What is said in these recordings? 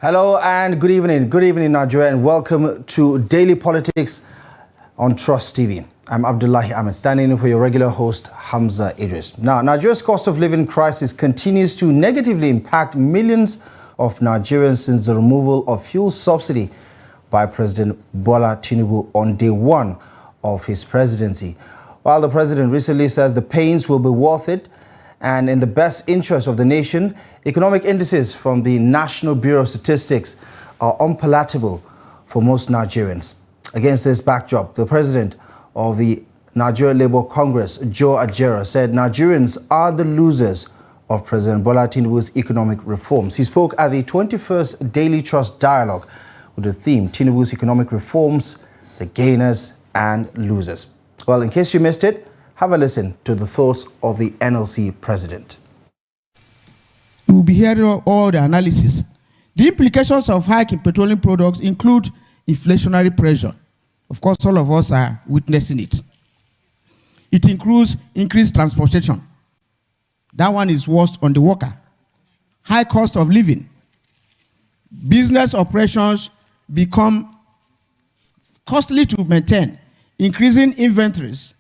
Hello and good evening. Good evening, Nigeria, and welcome to Daily Politics on Trust TV. I'm Abdullahi Ahmed, standing in for your regular host, Hamza Idris. Now, Nigeria's cost of living crisis continues to negatively impact millions of Nigerians since the removal of fuel subsidy by President Bola Tinubu on day one of his presidency. While the president recently says the pains will be worth it, and in the best interest of the nation, economic indices from the National Bureau of Statistics are unpalatable for most Nigerians. Against this backdrop, the president of the Nigeria Labour Congress, Joe Ajero, said Nigerians are the losers of President Bola Tinubu's economic reforms. He spoke at the 21st Daily Trust Dialogue with the theme, Tinubu's economic reforms, the gainers and losers. Well, in case you missed it, have a listen to the thoughts of the NLC president. You will be hearing all the analysis. The implications of hike in petroleum products include inflationary pressure. Of course, all of us are witnessing it. It includes increased transportation. That one is worst on the worker. High cost of living. Business operations become costly to maintain. Increasing inventories.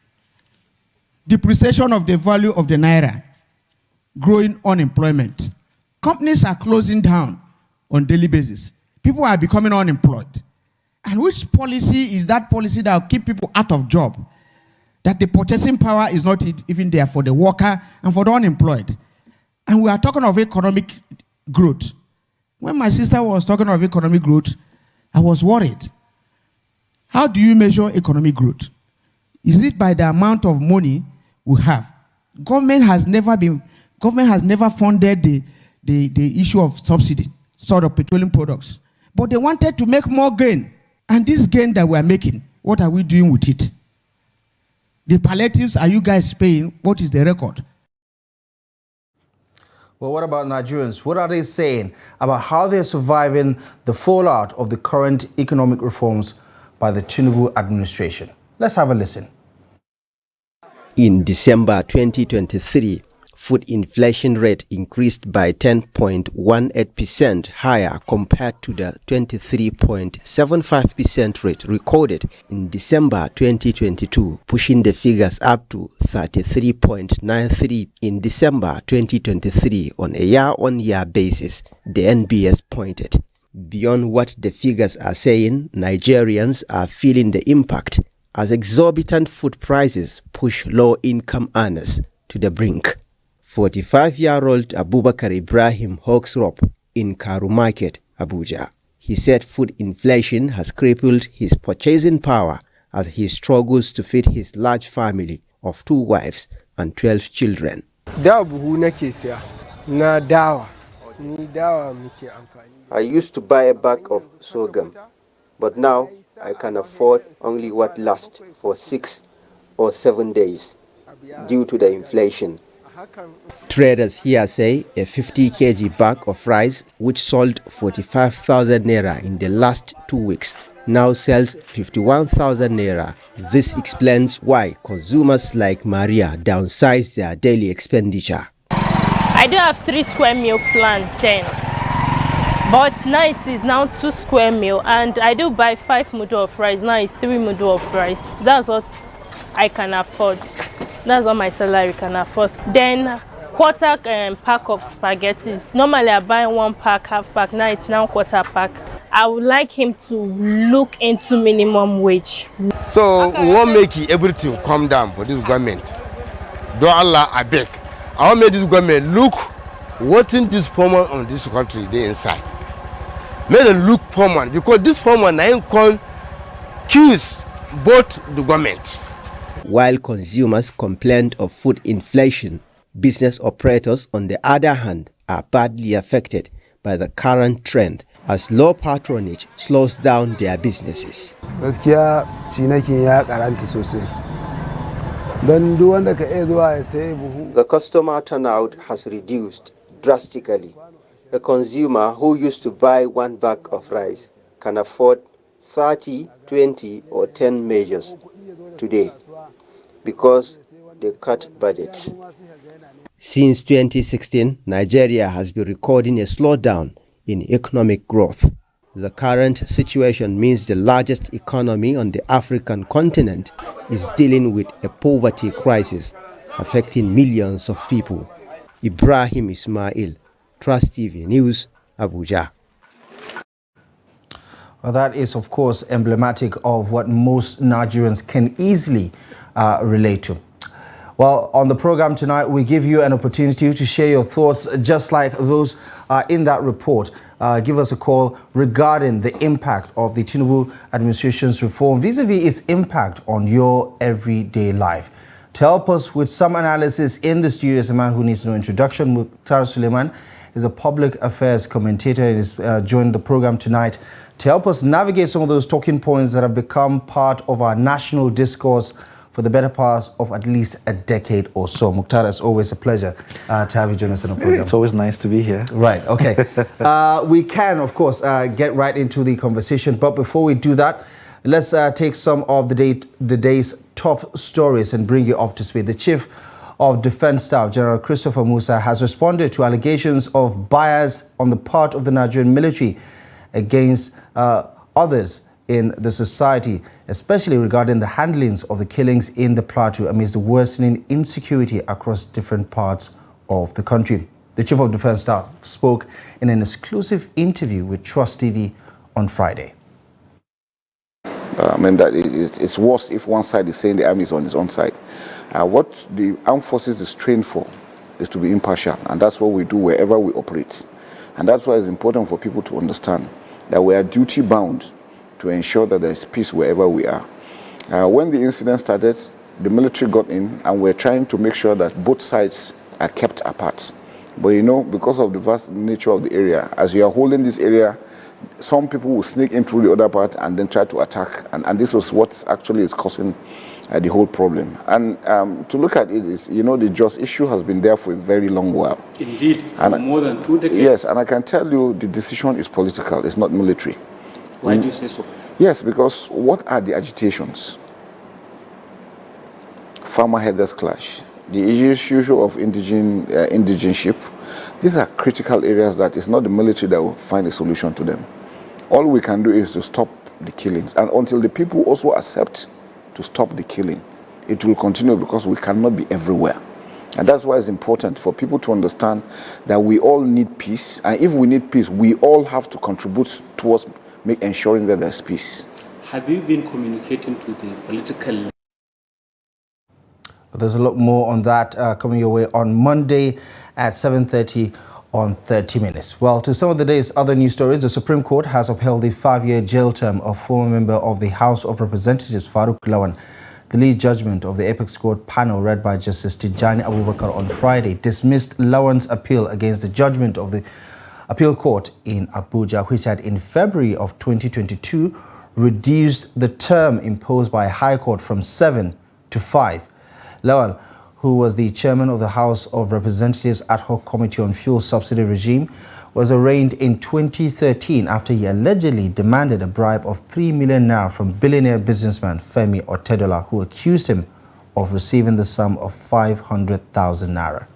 Depreciation of the value of the naira, growing unemployment. Companies are closing down on a daily basis. People are becoming unemployed. And which policy is that policy that will keep people out of job? That the purchasing power is not even there for the worker and for the unemployed. And we are talking of economic growth. When my sister was talking of economic growth, I was worried. How do you measure economic growth? Is it by the amount of money we have? Government has never funded the issue of subsidy, sort of petroleum products. But they wanted to make more gain. And this gain that we are making, what are we doing with it? The palliatives, are you guys paying? What is the record? Well, what about Nigerians? What are they saying about how they're surviving the fallout of the current economic reforms by the Tinubu administration? Let's have a listen. In December 2023, food inflation rate increased by 10.18% higher compared to the 23.75% rate recorded in December 2022, pushing the figures up to 33.93 in December 2023 on a year-on-year basis, the NBS pointed. Beyond what the figures are saying, Nigerians are feeling the impact as exorbitant food prices push low-income earners to the brink. 45-year-old Abubakar Ibrahim hawks rope in Karu Market, Abuja. He said food inflation has crippled his purchasing power as he struggles to feed his large family of 2 wives and 12 children. I used to buy a bag of sorghum, but now I can afford only what lasts for 6 or 7 days due to the inflation. Traders here say a 50 kg bag of rice, which sold 45,000 naira in the last 2 weeks, now sells 51,000 naira. This explains why consumers like Maria downsize their daily expenditure. I do have 3 square meal plantain, but now it is now 2 square meal, and I do buy 5 mudu of rice. Now it's 3 mudu of rice. That's what I can afford. That's what my salary can afford. Then quarter pack of spaghetti. Normally I buy 1 pack, half pack. Now it's now quarter pack. I would like him to look into minimum wage. So we won't make everything come down for this government. Do Allah, I beg. I want make this government look what in this poor man on this country they inside. Make them look poor man, because this poor man I ain't called accuse both the governments. While consumers complained of food inflation, business operators, on the other hand, are badly affected by the current trend as low patronage slows down their businesses. The customer turnout has reduced drastically. A consumer who used to buy 1 bag of rice can afford 30, 20 or 10 measures today because they cut budgets. Since 2016, Nigeria has been recording a slowdown in economic growth. The current situation means the largest economy on the African continent is dealing with a poverty crisis affecting millions of people. Ibrahim Ismail, Trust TV News, Abuja. Well, that is, of course, emblematic of what most Nigerians can easily relate to. Well, on the program tonight, we give you an opportunity to share your thoughts, just like those in that report. Give us a call regarding the impact of the Tinubu administration's reform vis-a-vis its impact on your everyday life. To help us with some analysis in the studio is a man who needs no introduction. Mukhtar Suleiman is a public affairs commentator and is joined the program tonight to help us navigate some of those talking points that have become part of our national discourse for the better part of at least a decade or so. Mukhtar, it's always a pleasure to have you join us in the program. It's always nice to be here. Right, okay. We can, of course, get right into the conversation, but before we do that, let's take some of the day's top stories and bring you up to speed. The Chief of Defense Staff, General Christopher Musa, has responded to allegations of bias on the part of the Nigerian military against others in the society, especially regarding the handlings of the killings in the plateau amidst the worsening insecurity across different parts of the country. The Chief of Defense Staff spoke in an exclusive interview with Trust TV on Friday. I mean, that it's worse if one side is saying the army is on its own side. What the armed forces is trained for is to be impartial, and that's what we do wherever we operate. And that's why it's important for people to understand that we are duty-bound to ensure that there's peace wherever we are. When the incident started, the military got in, and we're trying to make sure that both sides are kept apart. But you know, because of the vast nature of the area, as you are holding this area, some people will sneak in through the other part and then try to attack, and this was what actually is causing the whole problem. And to look at it is, you know, the just issue has been there for a very long while. Indeed, for more than 2 decades. Yes, and I can tell you the decision is political, it's not military. Why do you say so? Yes, because what are the agitations? Farmer herders clash, the issue of indigenship. These are critical areas that it's not the military that will find a solution to them. All we can do is to stop the killings, and until the people also accept to stop the killing, it will continue, because we cannot be everywhere. And that's why it's important for people to understand that we all need peace, and if we need peace, we all have to contribute towards ensuring that there's peace. Have you been communicating to the political? There's a lot more on that coming your way on Monday at 7:30 on 30 Minutes. Well, to some of the day's other news stories, the Supreme Court has upheld the 5-year jail term of former member of the House of Representatives, Farouk Lawan. The lead judgment of the Apex Court panel, read by Justice Tijani Abubakar on Friday, dismissed Lawan's appeal against the judgment of the Appeal Court in Abuja, which had in February of 2022 reduced the term imposed by a High Court from 7 to 5. Lawan, who was the chairman of the House of Representatives Ad Hoc Committee on Fuel Subsidy Regime, was arraigned in 2013 after he allegedly demanded a bribe of 3 million naira from billionaire businessman Femi Otedola, who accused him of receiving the sum of 500,000 naira.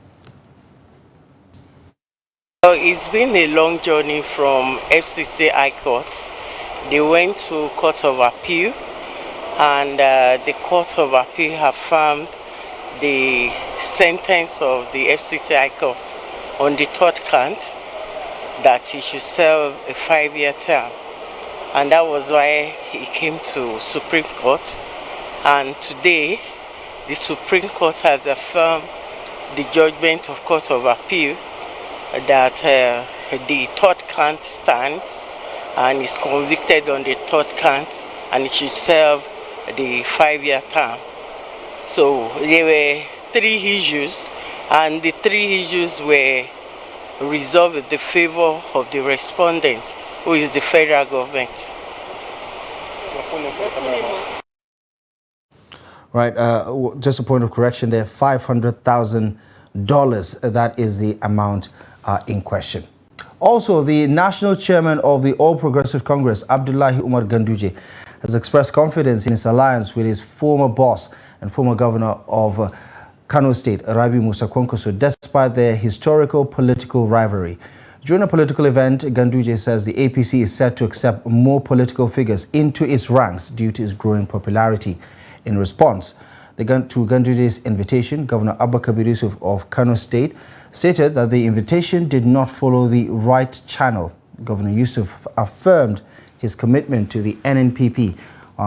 It's been a long journey from FCC High Court. They went to Court of Appeal, and the Court of Appeal affirmed the sentence of the FCC High Court on the third count that he should serve a 5-year term. And that was why he came to Supreme Court. And today, the Supreme Court has affirmed the judgment of Court of Appeal that the third count stands, and is convicted on the third count, and he should serve the 5-year term. So there were 3 issues, and the 3 issues were resolved in the favor of the respondent, who is the federal government. Right, just a point of correction there, $500,000, that is the amount in question. Also, the national chairman of the All Progressive Congress, Abdullahi Umar Ganduje, has expressed confidence in his alliance with his former boss and former governor of Kano State, Rabi Musa Kwankwaso, despite their historical political rivalry. During a political event, Ganduje says the APC is set to accept more political figures into its ranks due to its growing popularity. In response to Ganduje's invitation, Governor Abba Kabir Yusuf of Kano State stated that the invitation did not follow the right channel. Governor Yusuf affirmed his commitment to the NNPP,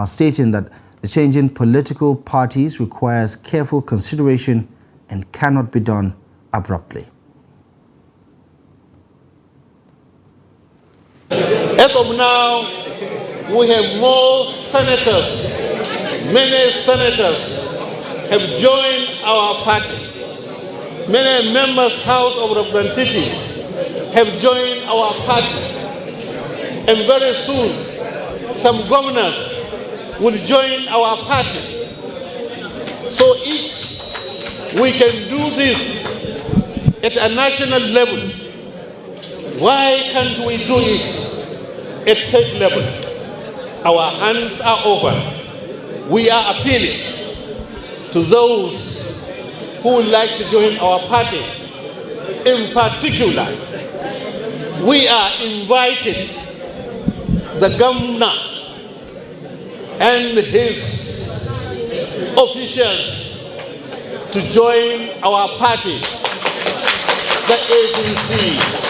stating that the change in political parties requires careful consideration and cannot be done abruptly. As of now, we have more senators. Many senators have joined our party. Many members, House of Representatives, have joined our party. And very soon, some governors will join our party. So if we can do this at a national level, why can't we do it at state level? Our hands are open. We are appealing to those who would like to join our party. In particular, we are inviting the governor and his officials to join our party, the APC.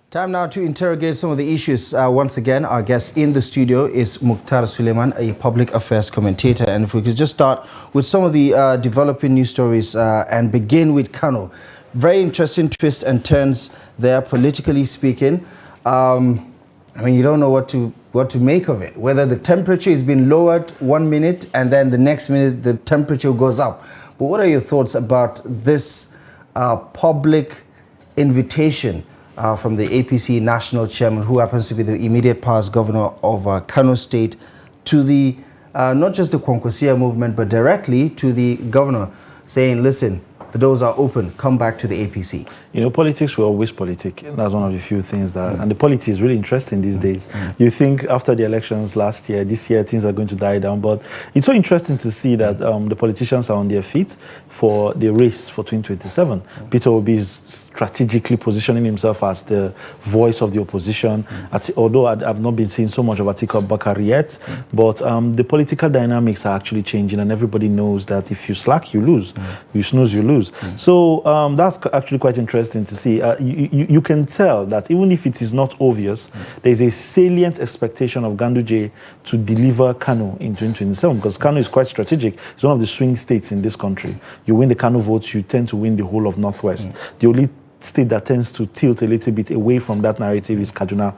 Time now to interrogate some of the issues. Once again, our guest in the studio is Mukhtar Suleiman, a public affairs commentator. And if we could just start with some of the developing news stories and begin with Kano. Very interesting twists and turns there, politically speaking. I mean, you don't know what to make of it. Whether the temperature has been lowered 1 minute and then the next minute the temperature goes up. But what are your thoughts about this public invitation from the APC national chairman, who happens to be the immediate past governor of Kano State, to the not just the Kwankwasia movement, but directly to the governor, saying, listen, the doors are open, come back to the APC? You know, politics will always politic. That's one of the few things that, and the politics is really interesting these days. You think after the elections last year, this year, things are going to die down, but it's so interesting to see that the politicians are on their feet for the race for 2027. Peter Obi is strategically positioning himself as the voice of the opposition. Although I've not been seeing so much of Atiku Abubakar yet, but the political dynamics are actually changing, and everybody knows that if you slack, you lose. You snooze, you lose. So that's actually quite interesting to see. You can tell that even if it is not obvious, there's a salient expectation of Ganduje to deliver Kano in 2027, because Kano is quite strategic. It's one of the swing states in this country. You win the Kano votes, you tend to win the whole of Northwest. The only state that tends to tilt a little bit away from that narrative is Kaduna.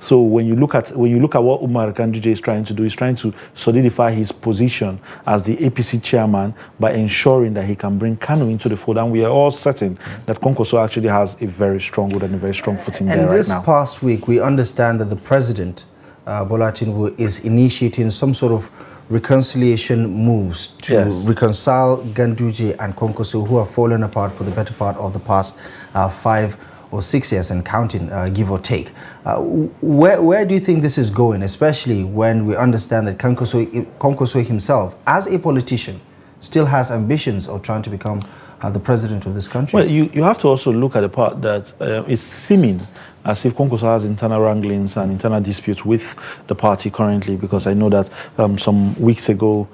So when you look at what Umar Ganduje is trying to do, he's trying to solidify his position as the APC chairman by ensuring that he can bring Kano into the fold. And we are all certain that Kwankwaso actually has a very strong wood and a very strong footing there right now. And this past week, we understand that the president, Bola Tinubu, is initiating some sort of reconciliation moves to reconcile Ganduje and Kwankwaso, who have fallen apart for the better part of the past 5 or 6 years and counting, give or take. Where do you think this is going, especially when we understand that Kwankwaso himself, as a politician, still has ambitions of trying to become the president of this country? Well, you have to also look at the part that is seeming as if Kwankwaso has internal wranglings and internal disputes with the party currently, because I know that some weeks ago,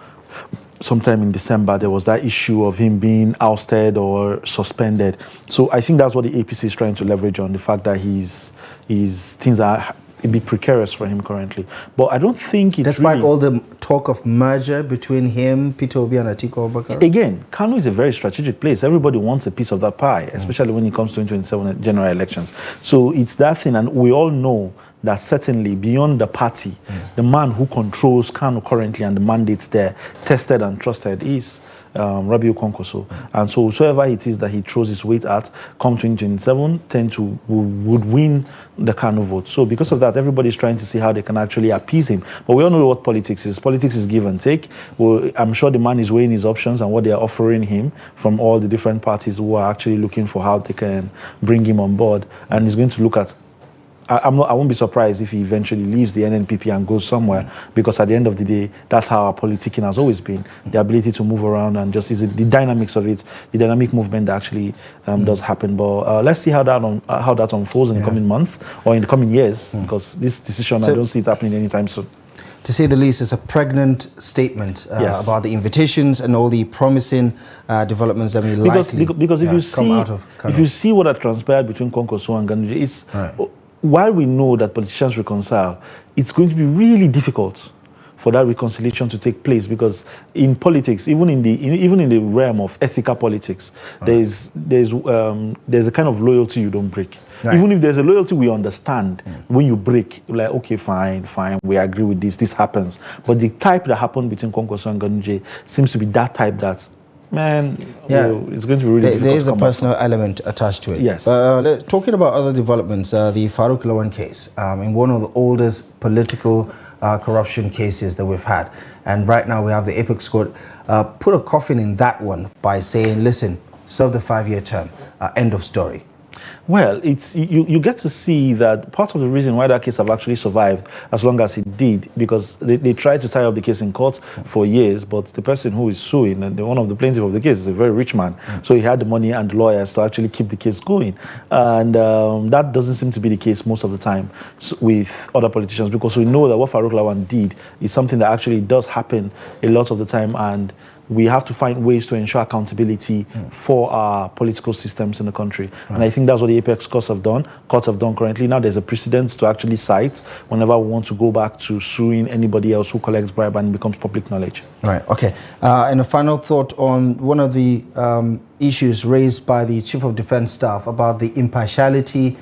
sometime in December, there was that issue of him being ousted or suspended. So I think that's what the APC is trying to leverage on, the fact that things are a bit precarious for him currently. But I don't think it's despite all the talk of merger between him, Peter Obi, and Atiku Abubakar. Again, Kano is a very strategic place. Everybody wants a piece of that pie, especially when it comes to 2027 general elections. So it's that thing, and we all know that certainly beyond the party, the man who controls Kano currently and the mandates there, tested and trusted, is Rabiu Kwankwaso. And so whosoever it is that he throws his weight at, come 2027, would win the Kano vote. So because of that, everybody's trying to see how they can actually appease him. But we all know what politics is. Politics is give and take. Well, I'm sure the man is weighing his options and what they are offering him from all the different parties who are actually looking for how they can bring him on board. And he's going to look at I won't be surprised if he eventually leaves the NNPP and goes somewhere, because at the end of the day, that's how our politicking has always been. The ability to move around and just the dynamics of it, the dynamic movement that actually does happen. But let's see how that unfolds in the coming month or in the coming years, because this decision, I don't see it happening anytime soon. To say the least, it's a pregnant statement about the invitations and all the promising developments that may likely because if you come out of if you see what had transpired between Kwankwaso and Ganduje, it's while we know that politicians reconcile, it's going to be really difficult for that reconciliation to take place, because in politics, even in the realm of ethical politics, there's a kind of loyalty you don't break. Even if there's a loyalty we understand, when you break, like, okay, fine, we agree with this happens. But the type that happened between Kwankwaso and Ganduje seems to be that type that, man, it's going to be really difficult. There is a personal element attached to it. Yes. Talking about other developments, the Farouk Lawan case, in one of the oldest political corruption cases that we've had. And right now we have the Apex Court put a coffin in that one by saying, listen, serve the 5-year term, end of story. Well, it's you get to see that part of the reason why that case have actually survived as long as it did, because they tried to tie up the case in court for years, but the person who is suing, and one of the plaintiffs of the case, is a very rich man, so he had the money and the lawyers to actually keep the case going, and that doesn't seem to be the case most of the time with other politicians, because we know that what Farouk Lawan did is something that actually does happen a lot of the time, and we have to find ways to ensure accountability for our political systems in the country. And I think that's what the Apex courts have done currently. Now there's a precedent to actually cite whenever we want to go back to suing anybody else who collects bribe and becomes public knowledge. Right, okay. And a final thought on one of the issues raised by the Chief of Defense Staff about the impartiality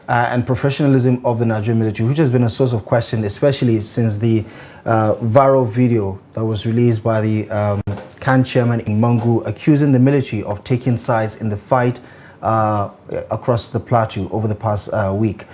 and professionalism of the Nigerian military, which has been a source of question, especially since the viral video that was released by the CAN chairman in Mangu, accusing the military of taking sides in the fight across the plateau over the past week,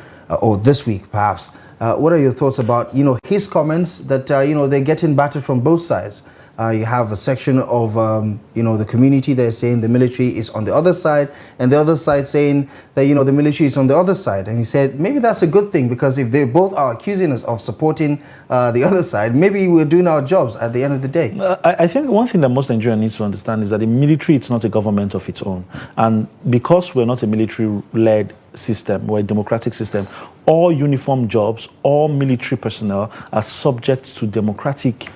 or this week perhaps. What are your thoughts about, his comments that, they're getting battered from both sides? You have a section of, the community that is saying the military is on the other side, and the other side saying that, the military is on the other side. And he said, maybe that's a good thing, because if they both are accusing us of supporting the other side, maybe we're doing our jobs at the end of the day. I think one thing that most Nigerians need to understand is that the military, it's not a government of its own. And because we're not a military-led system, we're a democratic system, all uniform jobs, all military personnel are subject to democratic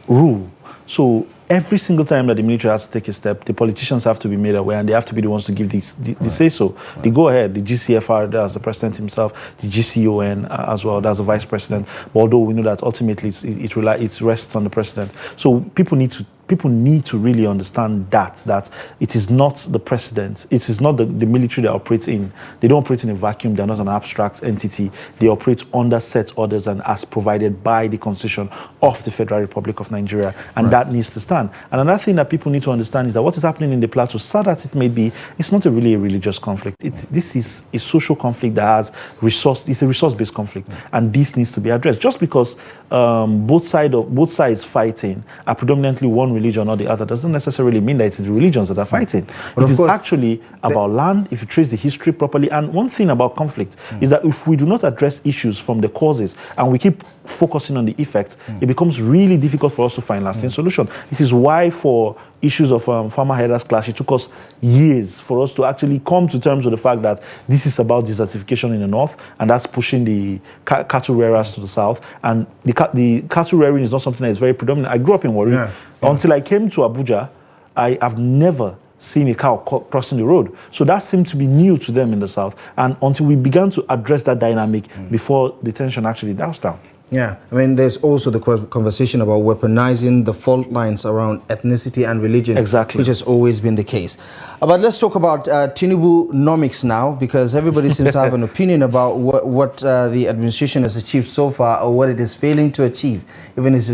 rule. So every single time that the military has to take a step, the politicians have to be made aware, and they have to be the ones to give the say-so. They go ahead. The GCFR, that's the president himself, the GCON as well, that's the vice president. But although we know that ultimately it rests on the president. So people need to really understand that it is not the president, it is not the military that operates in. They don't operate in a vacuum. They're not an abstract entity. They operate under set orders and as provided by the Constitution of the Federal Republic of Nigeria, and that needs to stand. And another thing that people need to understand is that what is happening in the plateau, sad as it may be, it's not really a religious conflict. This is a social conflict that has it's a resource-based conflict, and this needs to be addressed. Just because both sides fighting are predominantly one religion or the other doesn't necessarily mean that it's the religions that are fighting. But it is actually about land, if you trace the history properly. And one thing about conflict is that if we do not address issues from the causes and we keep focusing on the effects, it becomes really difficult for us to find lasting solution. It is why for issues of farmer herders clash, it took us years for us to actually come to terms with the fact that this is about desertification in the north, and that's pushing the cattle rearers to the south. And the cattle rearing is not something that is very predominant. I grew up in Warri. Until I came to Abuja, I have never seen a cow crossing the road. So that seemed to be new to them in the south. And until we began to address that dynamic before the tension actually doused down. Yeah, I mean, there's also the conversation about weaponizing the fault lines around ethnicity and religion, which has always been the case. But let's talk about Tinubu-nomics now, because everybody seems to have an opinion about what the administration has achieved so far, or what it is failing to achieve, even if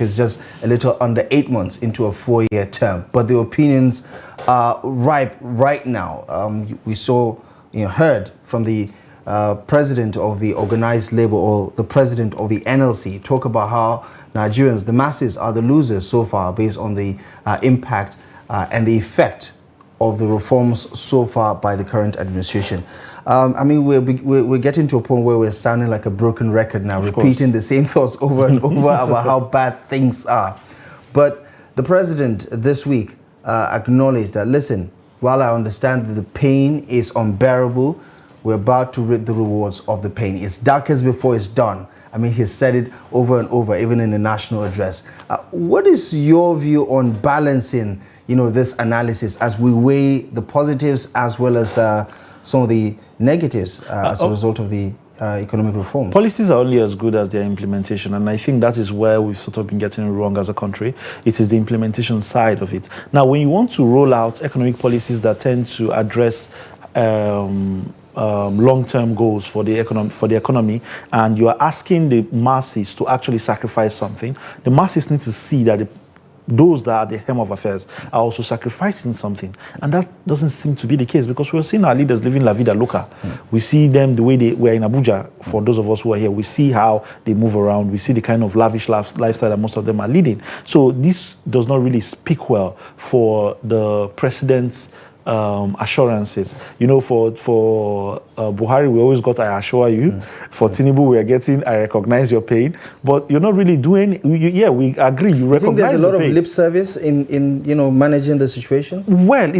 it's just a little under 8 months into a 4-year term. But the opinions are ripe right now. We heard from the president of the organized labor, or the president of the NLC, talk about how Nigerians, the masses, are the losers so far based on the impact and the effect of the reforms so far by the current administration. I mean, we're getting to a point where we're sounding like a broken record now, repeating the same thoughts over and over about how bad things are. But the president this week acknowledged that, listen, while I understand that the pain is unbearable, we're about to reap the rewards of the pain. It's darkest before it's done. I mean, he said it over and over, even in the national address. What is your view on balancing, this analysis as we weigh the positives as well as some of the negatives as a result of the economic reforms? Policies are only as good as their implementation, and I think that is where we've sort of been getting it wrong as a country. It is the implementation side of it. Now, when you want to roll out economic policies that tend to address long-term goals for the economy, and you are asking the masses to actually sacrifice something, the masses need to see that those that are at the helm of affairs are also sacrificing something, and that doesn't seem to be the case, because we're seeing our leaders living la vida loca. We see them the way they were in Abuja. For those of us who are here, we see how they move around. We see the kind of lavish lifestyle that most of them are leading. So this does not really speak well for the president's assurances. For Buhari, we always got I assure you. For Tinubu, we are getting I recognize your pain. But you're not really doing. We agree. You recognize. Think there's a lot of pain. lip service in managing the situation? Well,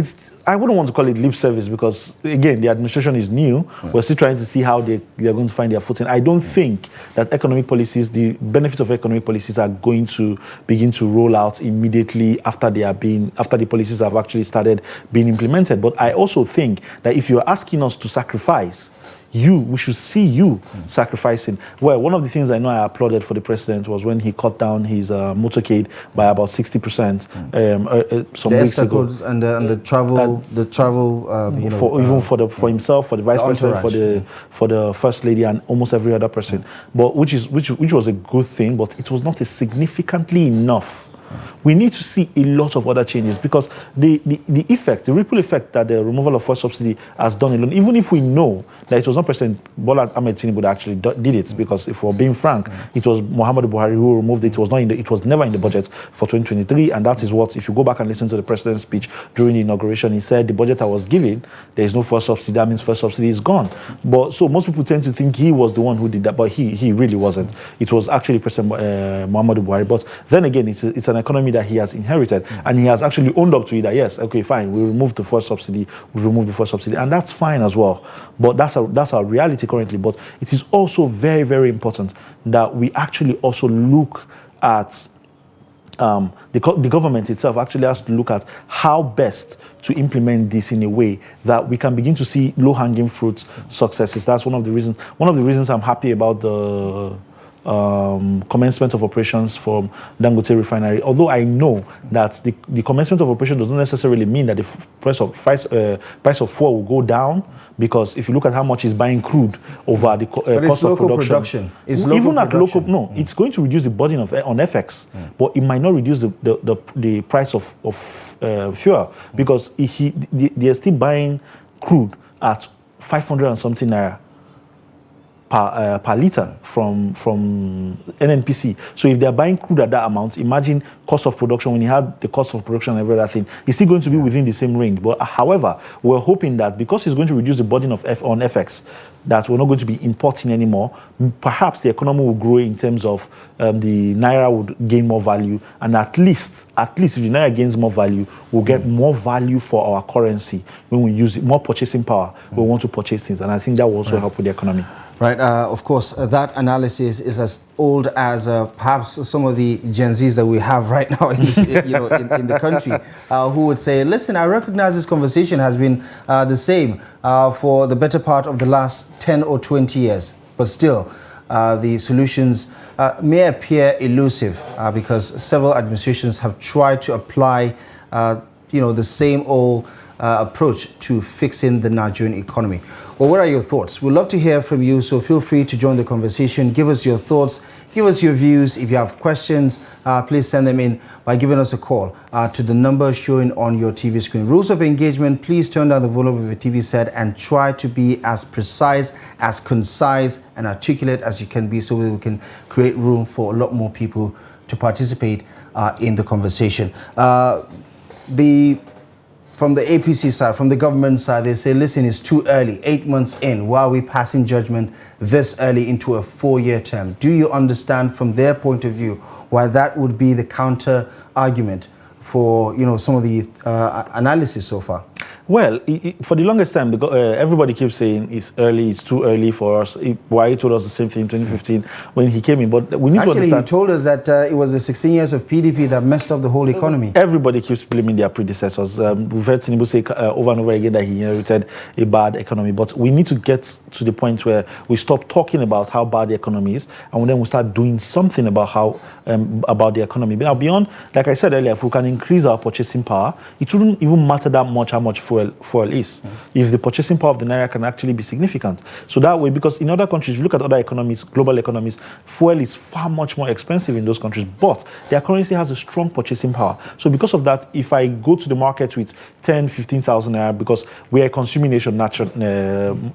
I wouldn't want to call it lip service, because again, the administration is new. We're still trying to see how they're going to find their footing. I don't think that economic policies, the benefits of economic policies, are going to begin to roll out immediately after the policies have actually started being implemented. But I also think that if you're asking us to sacrifice, we should see you sacrificing. Well, one of the things I know I applauded for the president was when he cut down his motorcade by about 60% some weeks ago. And the travel, for himself, for the vice president, for the first lady, and almost every other person. But which was a good thing, but it was not significantly enough. We need to see a lot of other changes, because the ripple effect that the removal of fuel subsidy has done alone, even if we know that it was not President Bola Ahmed Tinubu that actually did it, because if we're being frank, it was Muhammadu Buhari who removed it. It was never in the budget for 2023, and that is what, if you go back and listen to the president's speech during the inauguration, he said the budget I was given, there is no fuel subsidy. That means fuel subsidy is gone. But so most people tend to think he was the one who did that, but he really wasn't. It was actually President Muhammadu Buhari. But then again, it's an economy that he has inherited, and he has actually owned up to it that yes, okay, fine, we removed the fuel subsidy, and that's fine as well. But that's our reality currently. But it is also very, very important that we actually also look at the government itself actually has to look at how best to implement this in a way that we can begin to see low-hanging fruit successes. That's one of the reasons. One of the reasons I'm happy about the commencement of operations from Dangote refinery, although I know that the commencement of operation does not necessarily mean that the price of fuel will go down, because if you look at how much is buying crude over the cost of production, it's going to reduce the burden on FX, but it might not reduce the price of fuel, because they are still buying crude at 500 and something naira per liter from NNPC. So if they're buying crude at that amount, imagine cost of production. When you have the cost of production and every other thing, it's still going to be within the same range. But however, we're hoping that because it's going to reduce the burden on FX, that we're not going to be importing anymore. Perhaps the economy will grow in terms of the naira would gain more value, and at least if the naira gains more value, we'll get more value for our currency when we use it, more purchasing power. We want to purchase things, and I think that will also help with the economy. Right. Of course, that analysis is as old as perhaps some of the Gen Zs that we have right now in the country, who would say, listen, I recognize this conversation has been the same for the better part of the last 10 or 20 years, but still, the solutions may appear elusive because several administrations have tried to apply, the same old approach to fixing the Nigerian economy. Well, what are your thoughts? We'd love to hear from you, so feel free to join the conversation. Give us your thoughts, give us your views. If you have questions, please send them in by giving us a call to the number showing on your TV screen. Rules of engagement: please turn down the volume of your TV set and try to be as precise, as concise and articulate as you can be, so that we can create room for a lot more people to participate in the conversation. from the APC side, from the government side, they say, listen, it's too early, 8 months in. Why are we passing judgment this early into a 4-year term? Do you understand from their point of view why that would be the counter argument for, you know, some of the analysis so far? Well, for the longest time, everybody keeps saying it's early, it's too early for us. Why told us the same thing in 2015 when he came in. But we need to understand. Actually, he told us that it was the 16 years of PDP that messed up the whole economy. Everybody keeps blaming their predecessors. We've heard Tinubu say over and over again that he inherited a bad economy. But we need to get to the point where we stop talking about how bad the economy is, and then we start doing something about how about the economy. Now, beyond, like I said earlier, if we can increase our purchasing power, it wouldn't even matter that much how much fuel is, if the purchasing power of the naira can actually be significant. So that way, because in other countries, if you look at other economies, global economies, fuel is far much more expensive in those countries, but their currency has a strong purchasing power. So because of that, if I go to the market with 10, 15,000 naira, because we are a consuming nation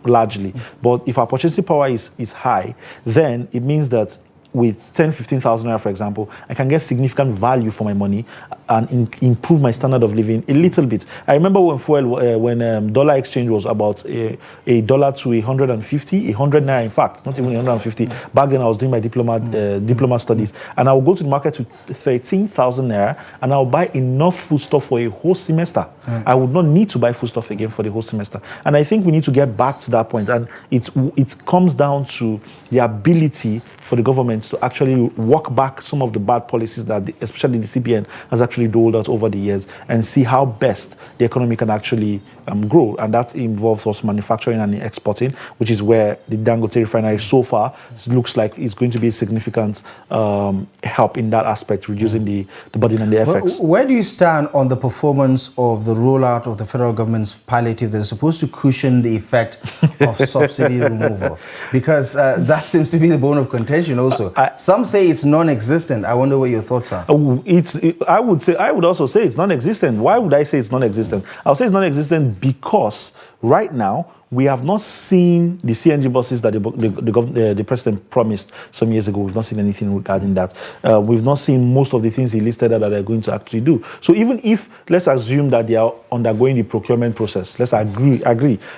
largely, but if our purchasing power is high, then it means that with 10, 15,000 naira, for example, I can get significant value for my money and improve my standard of living a little bit. I remember when fuel, when dollar exchange was about a dollar to 150, 100 naira, in fact, not even 150. Back then, I was doing my diploma studies, and I would go to the market with 13,000 naira, and I'll buy enough foodstuff for a whole semester. I would not need to buy foodstuff again for the whole semester. And I think we need to get back to that point, and it comes down to the ability for the government to actually walk back some of the bad policies that especially the CBN has actually doled out over the years, and see how best the economy can actually grow. And that involves also manufacturing and exporting, which is where the Dangote refinery so far looks like it's going to be a significant help in that aspect, reducing the burden and the effects. Where do you stand on the performance of the rollout of the federal government's palliative that is supposed to cushion the effect of subsidy removal? Because that seems to be the bone of contention also. Some say it's non-existent. I wonder what your thoughts are. I would also say it's non-existent. Why would I say it's non-existent? I'll say it's non-existent because right now we have not seen the CNG buses that the president promised some years ago. We've not seen anything regarding that. We've not seen most of the things he listed that they're going to actually do. So even if, let's assume that they are undergoing the procurement process, let's agree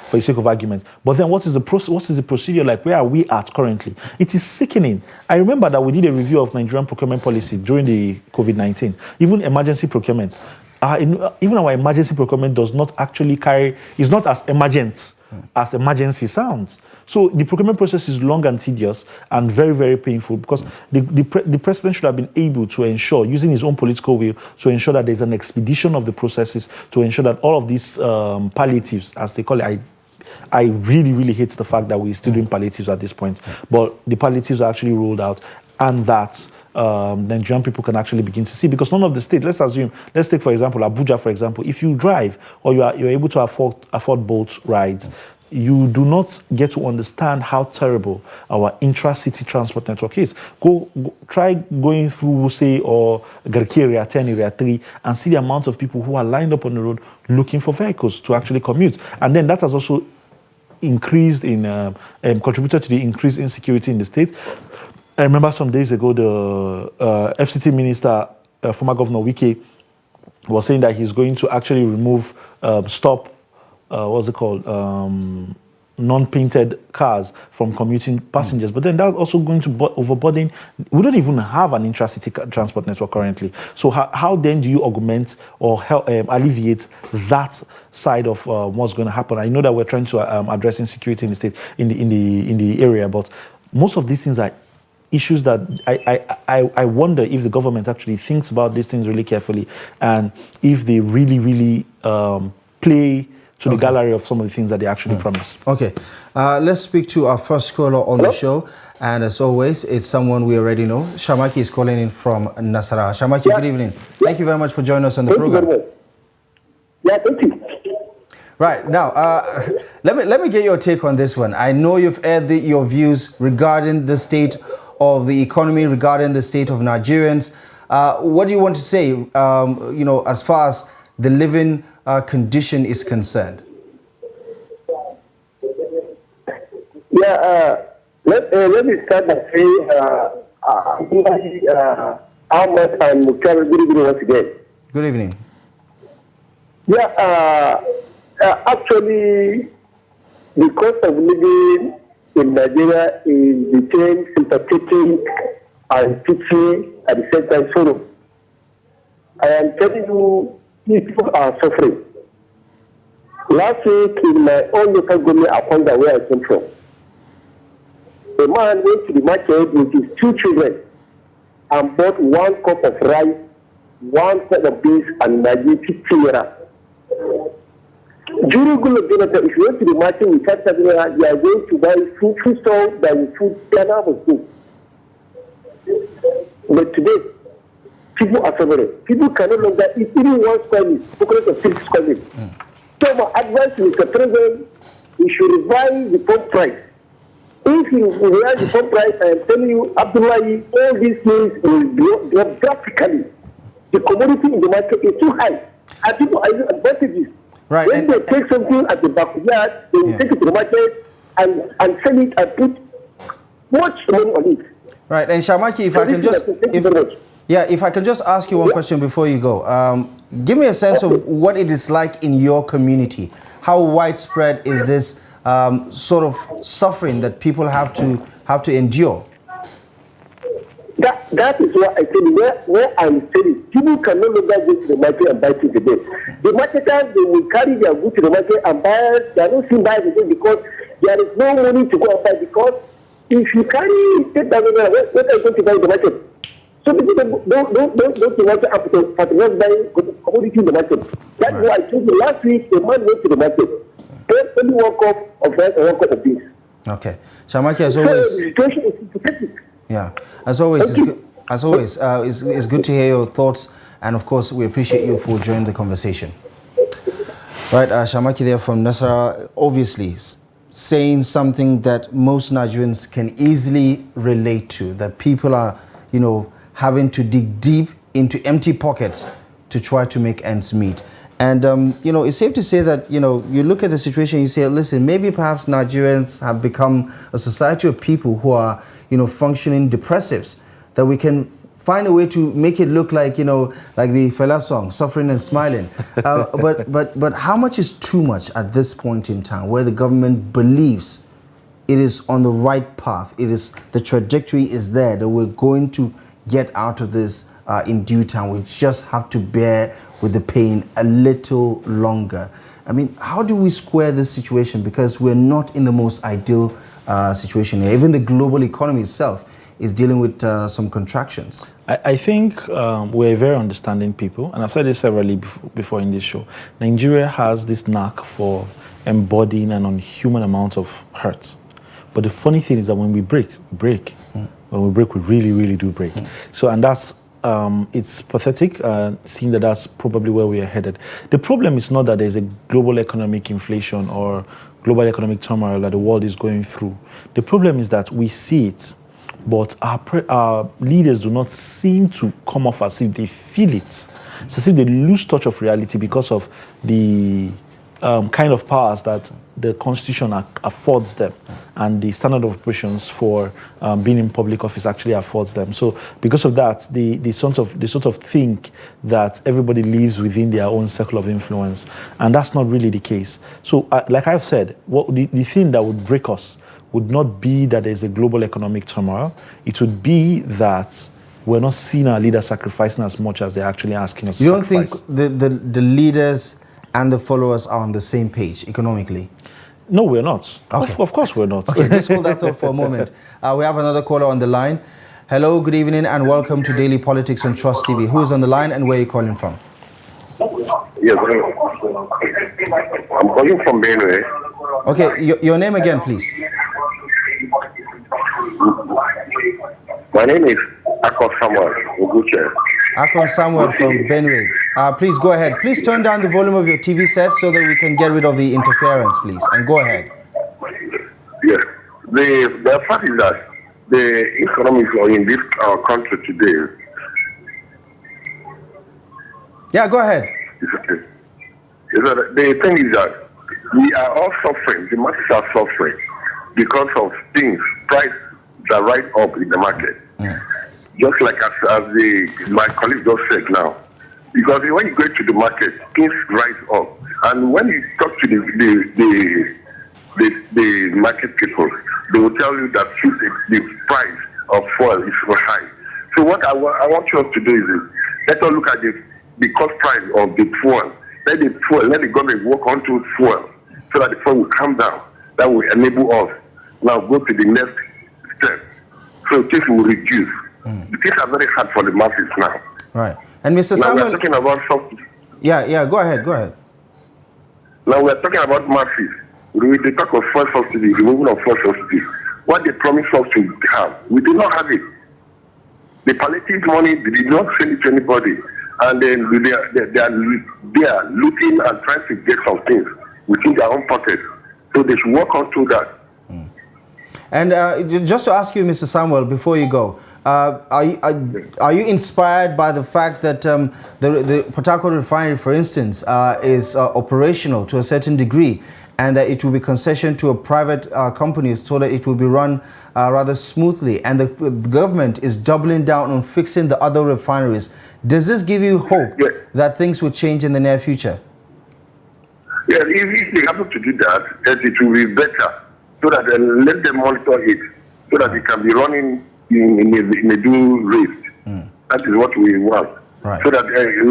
for the sake of argument. But then what is the process? What is the procedure like? Where are we at currently? It is sickening. I remember that we did a review of Nigerian procurement policy during the COVID-19, even emergency procurement. Even our emergency procurement does not actually is not as emergent as emergency sounds. So the procurement process is long and tedious and very, very painful, because the president should have been able to ensure, using his own political will, to ensure that there's an expedition of the processes, to ensure that all of these palliatives, as they call it, I really, really hate the fact that we're still doing palliatives at this point, but the palliatives are actually rolled out, and that Nigerian people can actually begin to see. Because none of the state, let's take for example Abuja, for example, if you drive or you're able to afford boat rides, you do not get to understand how terrible our intra-city transport network is. Try going through, say, or Garki Area 10, Area 3, and see the amount of people who are lined up on the road looking for vehicles to actually commute. And then that has also increased contributed to the increased insecurity in the state. I remember some days ago, the FCT minister, former Governor Wike, was saying that he's going to actually remove, non-painted cars from commuting passengers. But then that's also going to overburden. We don't even have an intra-city transport network currently. So how then do you augment or help alleviate that side of what's going to happen? I know that we're trying to address insecurity in the state, in the area, but most of these things are issues that I wonder if the government actually thinks about these things really carefully, and if they really, really play to the gallery of some of the things that they actually promise. Okay, let's speak to our first caller on the show, and as always, it's someone we already know. Shamaki is calling in from Nasarawa. Shamaki, good evening. Thank you very much for joining us on the program. Yeah, thank you. Right, now, let me get your take on this one. I know you've aired your views regarding the state of the economy, regarding the state of Nigerians. What do you want to say, as far as the living condition is concerned? Yeah, let me start by saying how much I'm good evening once again. Good evening. Yeah, actually, the cost of living in Nigeria is between sympathetic and pity at the same time sorrow. I am telling you, people are suffering. Last week in my own local government, Akwanga, where I came from, a man went to the market with his 2 children and bought 1 cup of rice, 1 cup of beans, and Maggi 50 naira. During good Jonathan, if you went to the market with 5,000 naira, you are going to buy food store that will food Ghana of food. But today, people are suffering. People can no longer eat even 1 square meal, equivalent of 6 square meal. So my advice to Mr. President, we should revise the pump price. If you revise the pump price, I am telling you, Abdullahi, all these things will drop drastically. The commodity in the market is too high, and people are using advantages. Right. When they take something at the backyard, they will take it to the market and sell it and put much money on it. Right. And Shamaki, if I can just ask you one question before you go. Give me a sense of what it is like in your community. How widespread is this sort of suffering that people have to endure? That is what I tell you. Where I'm saying, people can no longer go to the market and buy things again. The marketers, they will carry their goods to the market and buy. They are not seeing buyers again because there is no money to go and buy. Because if you carry 10,000 naira, what are you going to buy in the market? So people don't to the market after buying commodity in the market. That's why I told you last week. A man went to the market, paid only 1 cup of rice and 1 cup of beans. Okay, Shamaki, as always. So the situation is pathetic. Yeah, as always, it's good to hear your thoughts, and of course, we appreciate you for joining the conversation. Right, Shamaki there from Nasara, obviously saying something that most Nigerians can easily relate to, that people are, having to dig deep into empty pockets to try to make ends meet. And, it's safe to say that, you look at the situation, you say, listen, maybe perhaps Nigerians have become a society of people who are, functioning depressives, that we can find a way to make it look like, like the Fela song, suffering and smiling. But how much is too much at this point in time, where the government believes it is on the right path, the trajectory is there, that we're going to get out of this in due time. We just have to bear with the pain a little longer. I mean, how do we square this situation? Because we're not in the most ideal situation here. Even the global economy itself is dealing with some contractions. I think we're very understanding people, and I've said this severally before in this show. Nigeria has this knack for embodying an unhuman amount of hurt. But the funny thing is that when we break, we break. When we break, we really, really do break. So, and that's, it's pathetic, seeing that that's probably where we are headed. The problem is not that there's a global economic inflation or global economic turmoil that the world is going through. The problem is that we see it, but our leaders do not seem to come off as if they feel it. It's as if they lose touch of reality because of the kind of powers that the Constitution affords them, and the standard of operations for being in public office actually affords them. So because of that, they sort of think that everybody lives within their own circle of influence, and that's not really the case. So like I've said, the thing that would break us would not be that there's a global economic turmoil. It would be that we're not seeing our leaders sacrificing as much as they're actually asking us to sacrifice. You don't think the leaders and the followers are on the same page economically? No, we're not. Okay. Of course we're not. Okay, just hold that thought for a moment. We have another caller on the line. Hello, good evening, and welcome to Daily Politics on Trust TV. Who is on the line and where are you calling from? Yes, I'm calling from Benue. Okay, your name again, please. My name is Akon Samuel Oguche. Akon Samuel from Benue. Please go ahead. Please turn down the volume of your TV set so that we can get rid of the interference, please. And go ahead. Yes. The fact is that the economy in this country today. Yeah, go ahead. It's okay. The thing is that we are all suffering. The masses are suffering because of things, prices are right up in the market. Just like as my colleague just said now, Because when you go to the market, things rise up. And when you talk to the market people, they will tell you that the price of fuel is so high. So what I want you to do is let us look at the cost price of the fuel. Let the government work onto fuel so that the fuel will come down. That will enable us now go to the next step. So things will reduce. The things are very hard for the masses now. Right. And Mr. Now Samuel, we're talking about subsidy. Yeah, go ahead. Now we're talking about masses. They talk of fuel subsidy, removal of fuel subsidy. What they promise us to have, we do not have it. The palliative money, they did not send it to anybody. And then they are looting and trying to get some things within their own pocket. So they should work on to that. And just to ask you, Mr. Samuel, before you go, are you inspired by the fact that the Port Harcourt refinery, for instance, is operational to a certain degree, and that it will be concession to a private company so that it will be run rather smoothly, and the government is doubling down on fixing the other refineries? Does this give you hope that things will change in the near future? Yeah, if they happen to do that, it will be better. So that let them monitor it, so that it can be running in a due rate. That is what we want. Right. So that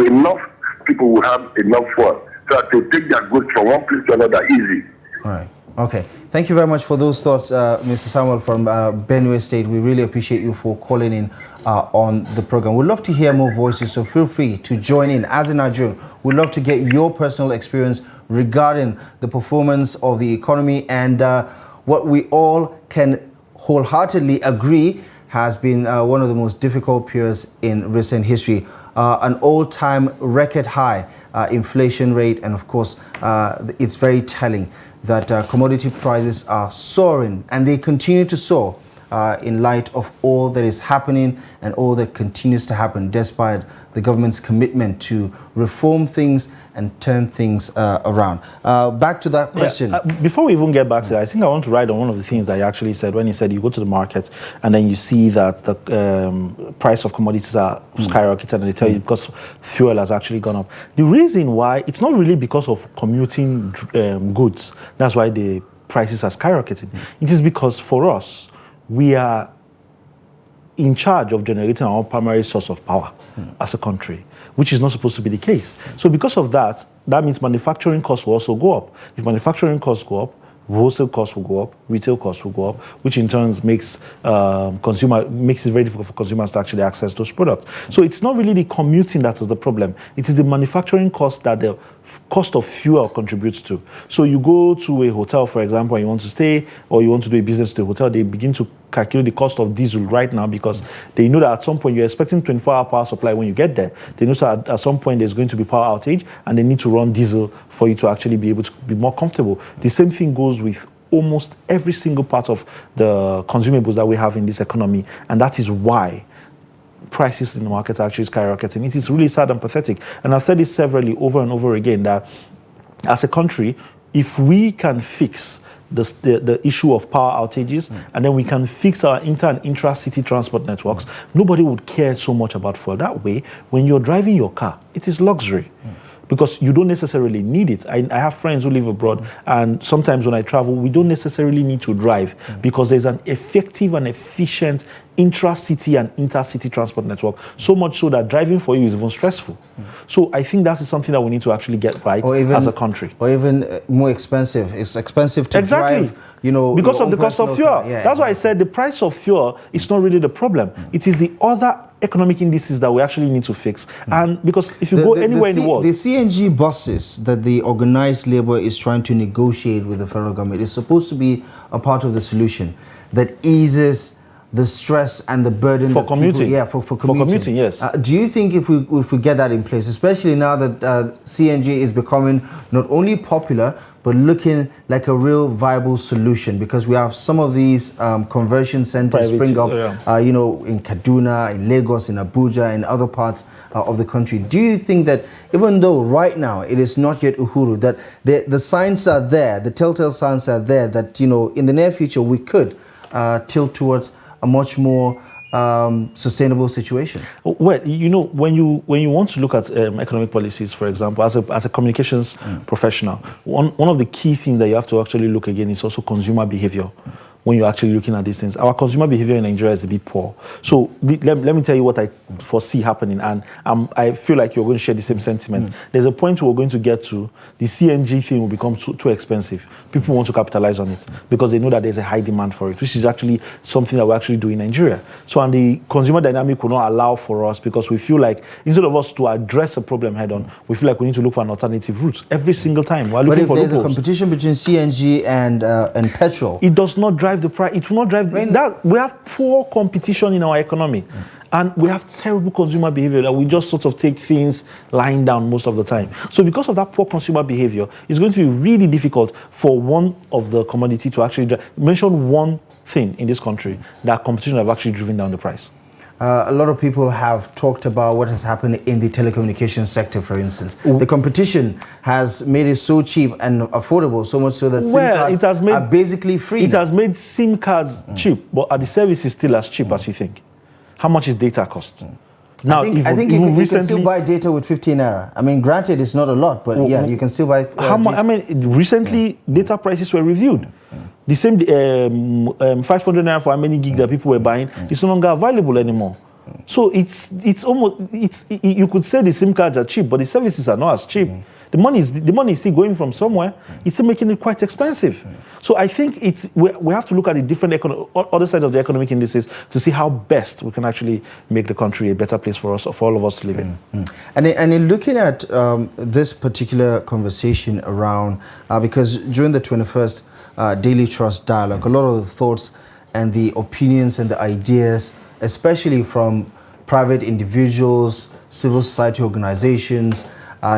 enough people will have enough fuel, so that they take their goods from one place to another easy. All right. Okay. Thank you very much for those thoughts, Mr. Samuel from Benue State. We really appreciate you for calling in on the program. We'd love to hear more voices, so feel free to join in. As a Nigerian, we'd love to get your personal experience regarding the performance of the economy and what we all can wholeheartedly agree has been one of the most difficult periods in recent history. An all-time record high inflation rate, and of course, it's very telling that commodity prices are soaring, and they continue to soar in light of all that is happening and all that continues to happen, despite the government's commitment to reform things and turn things around. Back to that question. Before we even get back to that, I think I want to write on one of the things that you actually said when you said you go to the market and then you see that the price of commodities are skyrocketing, and they tell you because fuel has actually gone up. The reason why, it's not really because of commuting goods. That's why the prices are skyrocketing. It is because for us, we are in charge of generating our own primary source of power as a country, which is not supposed to be the case. So because of that, that means manufacturing costs will also go up. If manufacturing costs go up, wholesale costs will go up, retail costs will go up, which in turn makes it very difficult for consumers to actually access those products. So it's not really the commuting that is the problem. It is the manufacturing cost that the cost of fuel contributes to. So you go to a hotel, for example, and you want to stay, or you want to do a business to a hotel, they begin to calculate the cost of diesel right now because they know that at some point you're expecting 24-hour power supply when you get there. They know that at some point there's going to be power outage and they need to run diesel for you to actually be able to be more comfortable. The same thing goes with almost every single part of the consumables that we have in this economy, and that is why prices in the market are actually skyrocketing. It is really sad and pathetic. And I've said this severally over and over again that as a country, if we can fix the issue of power outages and then we can fix our inter and intra-city transport networks, nobody would care so much about fuel. That way, when you're driving your car, it is luxury. Because you don't necessarily need it. I have friends who live abroad, and sometimes when I travel, we don't necessarily need to drive because there's an effective and efficient intra-city and inter-city transport network, so much so that driving for you is even stressful. So I think that is something that we need to actually get right as a country. Or even more expensive. It's expensive to drive, because of the cost of fuel. That's why I said the price of fuel is not really the problem. It is the other economic indices that we actually need to fix. And because if you go anywhere in the world, the CNG buses that the organized labor is trying to negotiate with the federal government is supposed to be a part of the solution that eases the stress and the burden for commuting. For commuting, yes. Do you think if we get that in place, especially now that CNG is becoming not only popular but looking like a real viable solution, because we have some of these conversion centers spring up, in Kaduna, in Lagos, in Abuja, in other parts of the country. Do you think that even though right now it is not yet Uhuru, that the signs are there, the telltale signs are there that in the near future we could tilt towards a much more sustainable situation? Well, you know, when you want to look at economic policies, for example, as a communications professional, one of the key things that you have to actually look again is also consumer behavior. When you're actually looking at these things, our consumer behavior in Nigeria is a bit poor. So let me tell you what I foresee happening, and I feel like you're going to share the same sentiment. There's a point we're going to get to, the CNG thing will become too expensive. People want to capitalize on it because they know that there's a high demand for it, which is actually something that we actually do in Nigeria. So, and the consumer dynamic will not allow for us, because we feel like instead of us to address a problem head on, we feel like we need to look for an alternative route every single time. But if there's a competition between CNG and petrol, it does not drive the price. It will not drive that. We have poor competition in our economy, and we have terrible consumer behavior that we just sort of take things lying down most of the time. So because of that poor consumer behavior, it's going to be really difficult for one of the commodity to actually mention one thing in this country that competition have actually driven down the price. A lot of people have talked about what has happened in the telecommunications sector, for instance. The competition has made it so cheap and affordable, so much so that SIM cards are basically free. It has made SIM cards cheap, but are the services still as cheap as you think? How much is data cost? Now, I think you can still buy data with 15 naira. I mean, granted, it's not a lot, but yeah, you can still buy. Recently, data prices were reviewed. The same 500 naira for how many gig that people were buying is no longer available anymore. So it's you could say the SIM cards are cheap, but the services are not as cheap. The money is still going from somewhere. It's still making it quite expensive. So I think we have to look at the different other side of the economic indices to see how best we can actually make the country a better place for us, for all of us to live in. And in looking at this particular conversation around, because during the 21st Daily Trust Dialogue, a lot of the thoughts and the opinions and the ideas, especially from private individuals, civil society organizations,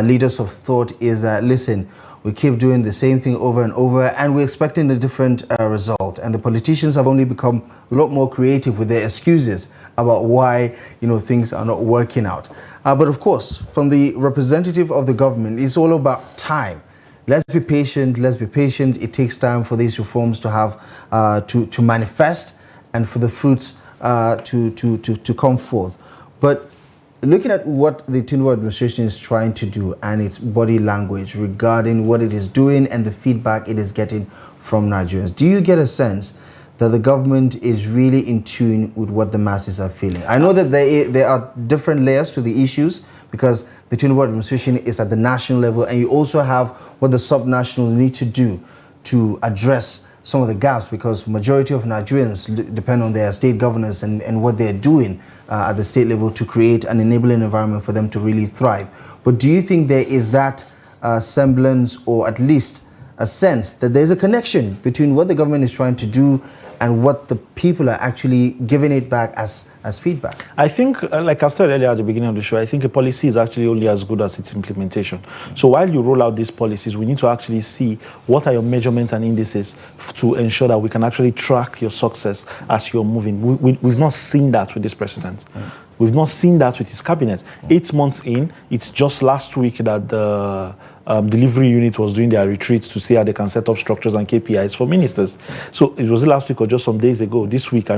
leaders of thought, is that, listen, we keep doing the same thing over and over, and we're expecting a different result. And the politicians have only become a lot more creative with their excuses about why, things are not working out. But of course, from the representative of the government, it's all about time. Let's be patient. Let's be patient. It takes time for these reforms to have to manifest, and for the fruits to come forth. But looking at what the Tinubu administration is trying to do and its body language regarding what it is doing and the feedback it is getting from Nigerians, do you get a sense that the government is really in tune with what the masses are feeling? I know that there are different layers to the issues, because the Tinubu administration is at the national level, and you also have what the sub-nationals need to do to address some of the gaps, because majority of Nigerians depend on their state governors and what they're doing at the state level to create an enabling environment for them to really thrive. But do you think there is that semblance, or at least a sense that there's a connection between what the government is trying to do and what the people are actually giving it back as feedback? I think, like I said earlier at the beginning of the show, I think a policy is actually only as good as its implementation. So while you roll out these policies, we need to actually see what are your measurements and indices to ensure that we can actually track your success as you're moving. We've not seen that with this president. We've not seen that with his cabinet. 8 months in, it's just last week that the delivery unit was doing their retreats to see how they can set up structures and KPIs for ministers. So it was last week or just some days ago. This week,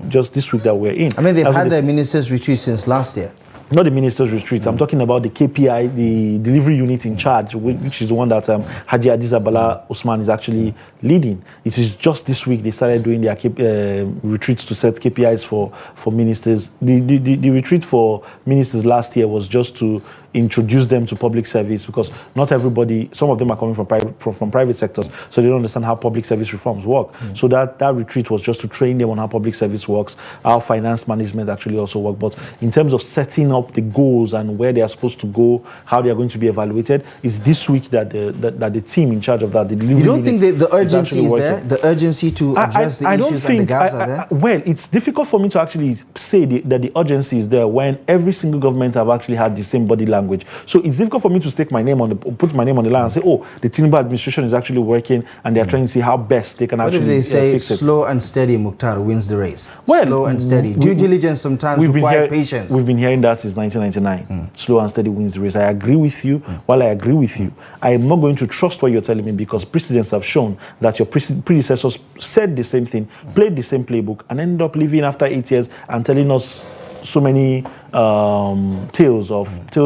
just this week that we're in. They've had their ministers' retreat since last year. Not the ministers' retreat. I'm talking about the KPI, the delivery unit in charge, which is the one that Haji Adizabala Usman is actually leading. It is just this week they started doing their retreats to set KPIs for ministers. The retreat for ministers last year was just to introduce them to public service, because not everybody, some of them are coming from private sectors, so they don't understand how public service reforms work. So that retreat was just to train them on how public service works, how finance management actually also work. But in terms of setting up the goals and where they are supposed to go, how they are going to be evaluated, is this week that the team in charge of that, the delivery You don't think the urgency is working. there? The urgency to address the issues and the gaps are there? Well, it's difficult for me to actually say that the urgency is there when every single government have actually had the same body language language. So it's difficult for me to put my name on the line and say, oh, the Tinubu administration is actually working and they're trying to see how best they can what actually if they say fix it. slow and steady, Mukhtar wins the race? Well, slow and steady. Due diligence sometimes requires patience. We've been hearing that since 1999. Slow and steady wins the race. I agree with you. While I agree with you, I am not going to trust what you're telling me because precedents have shown that your predecessors said the same thing, played the same playbook, and ended up leaving after 8 years and telling us so many tales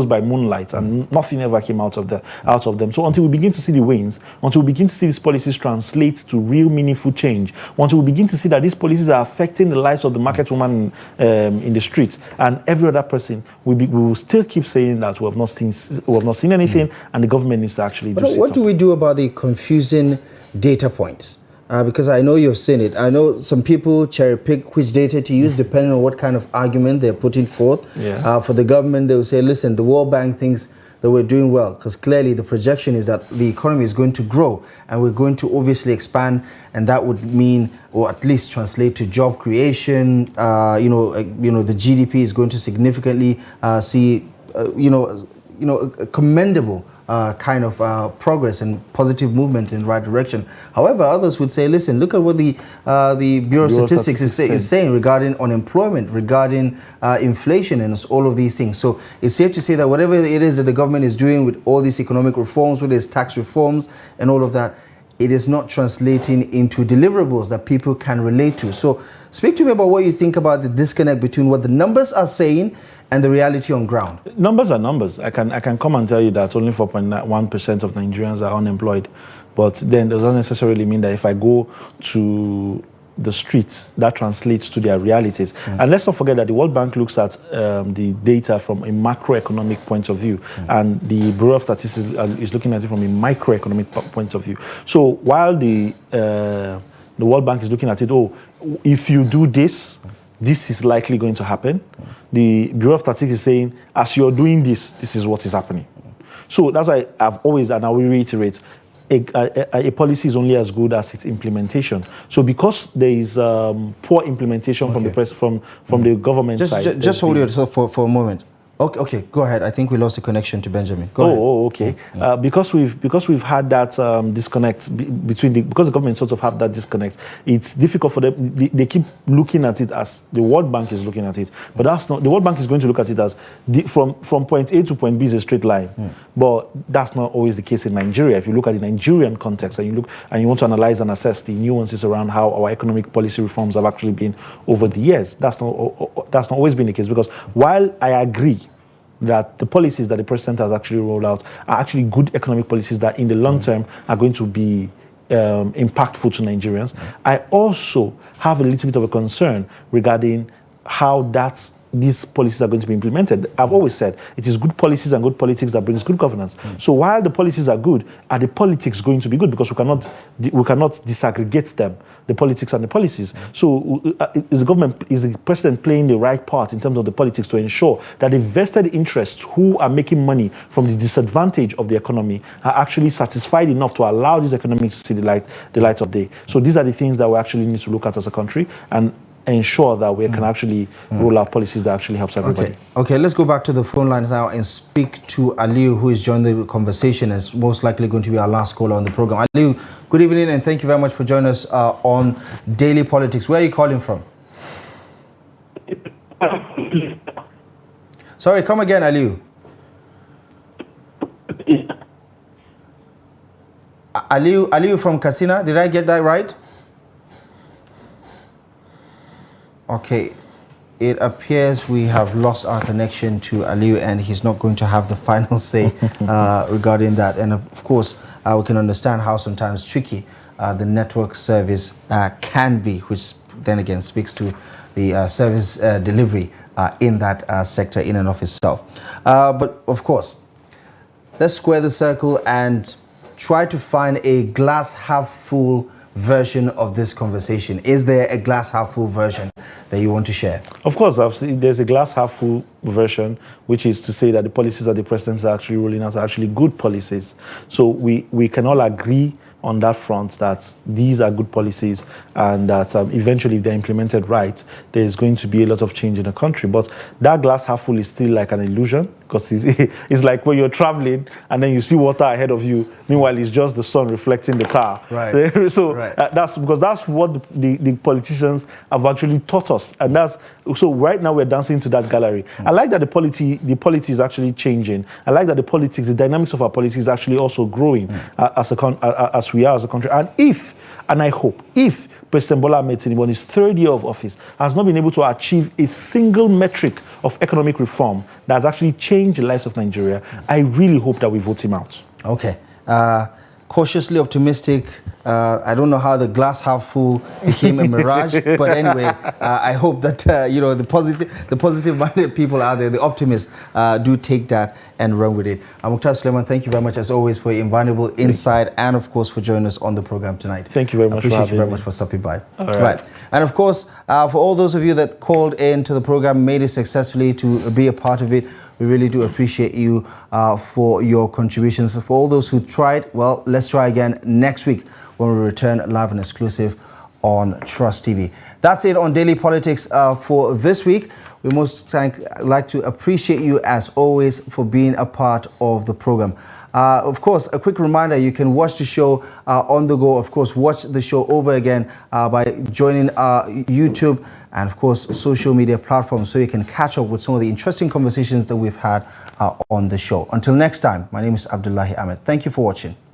by moonlight, and nothing ever came out of them. So until we begin to see the wins, until we begin to see these policies translate to real meaningful change, until we begin to see that these policies are affecting the lives of the market woman in the streets and every other person, we will still keep saying that we have not seen anything, and the government needs to actually do something. What do we do about the confusing data points? Because I know you've seen it. I know some people cherry pick which data to use depending on what kind of argument they're putting forth. Yeah. For the government, they will say, listen, the World Bank thinks that we're doing well, because clearly the projection is that the economy is going to grow and we're going to obviously expand, and that would mean, or at least translate to job creation. The GDP is going to significantly see, a commendable kind of progress and positive movement in the right direction. However, others would say, listen, look at what the Bureau of Statistics is saying regarding unemployment, regarding inflation, and all of these things. So it's safe to say that whatever it is that the government is doing with all these economic reforms, with its tax reforms and all of that, it is not translating into deliverables that people can relate to. So speak to me about what you think about the disconnect between what the numbers are saying and the reality on ground. Numbers are numbers. I can come and tell you that only 4.1% of Nigerians are unemployed, but then does not necessarily mean that if I go to the streets, that translates to their realities. And let's not forget that the World Bank looks at the data from a macroeconomic point of view, and the Bureau of Statistics is looking at it from a microeconomic point of view. So while the World Bank is looking at it, if you do this, this is likely going to happen. The Bureau of Statistics is saying, as you're doing this, this is what is happening. So that's why I've always, and I will reiterate, a policy is only as good as its implementation. So because there is poor implementation from the government side. Just hold yourself for a moment. Okay, go ahead. I think we lost the connection to Benjamin. Go ahead. Okay. Because we've had that disconnect because the government sort of have that disconnect. It's difficult for them. They keep looking at it as the World Bank is looking at it, but that's not. The World Bank is going to look at it as from point A to point B is a straight line, but that's not always the case in Nigeria. If you look at the Nigerian context and you want to analyze and assess the nuances around how our economic policy reforms have actually been over the years, that's not always been the case. Because while I agree that the policies that the president has actually rolled out are actually good economic policies that in the long term are going to be impactful to Nigerians, I also have a little bit of a concern regarding how these policies are going to be implemented. I've always said it is good policies and good politics that brings good governance. So while the policies are good, are the politics going to be good? Because we cannot disaggregate them, the politics and the policies. So is the president playing the right part in terms of the politics to ensure that the vested interests who are making money from the disadvantage of the economy are actually satisfied enough to allow this economy to see the light of day? So these are the things that we actually need to look at as a country and ensure that we can actually roll out policies that actually helps everybody. Okay, let's go back to the phone lines now and speak to Aliu, who is joining the conversation as most likely going to be our last caller on the program. Aliu, good evening and thank you very much for joining us on Daily Politics. Where are you calling from? Sorry, come again, Aliu. Aliu from Katsina, did I get that right? Okay, it appears we have lost our connection to Aliu and he's not going to have the final say regarding that. And of course, we can understand how sometimes tricky the network service can be, which then again speaks to the service delivery in that sector in and of itself. But of course, let's square the circle and try to find a glass half full version of this conversation. Is there a glass half full version that you want to share? Of course, there's a glass half full version, which is to say that the policies that the president is actually rolling out are actually good policies. So we can all agree on that front that these are good policies and that eventually if they're implemented right, there's going to be a lot of change in the country. But that glass half full is still like an illusion. because it's like when you're traveling and then you see water ahead of you. Meanwhile, it's just the sun reflecting the car. Right. So that's because that's what the politicians have actually taught us, and so right now we're dancing to that gallery. I like that the polity is actually changing. I like that the dynamics of our politics is actually also growing as we are as a country. And I hope if President Bola Ahmed Tinubu, in his third year of office, has not been able to achieve a single metric of economic reform that has actually changed the lives of Nigeria, I really hope that we vote him out. Okay. Cautiously optimistic. I don't know how the glass half full became a mirage, but anyway, I hope that the positive-minded people out there, the optimists, do take that and run with it. Mukhtar Suleiman, thank you very much as always for your invaluable insight and of course for joining us on the program tonight. Thank you very much. Appreciate you very much for stopping by. All right. And of course, for all those of you that called in to the program, made it successfully to be a part of it, we really do appreciate you for your contributions. For all those who tried, well, let's try again next week when we return live and exclusive on Trust TV. That's it on Daily Politics for this week. We most like to appreciate you as always for being a part of the program. Of course, a quick reminder, you can watch the show on the go. Of course, watch the show over again by joining YouTube and, of course, social media platforms so you can catch up with some of the interesting conversations that we've had on the show. Until next time, my name is Abdullahi Ahmed. Thank you for watching.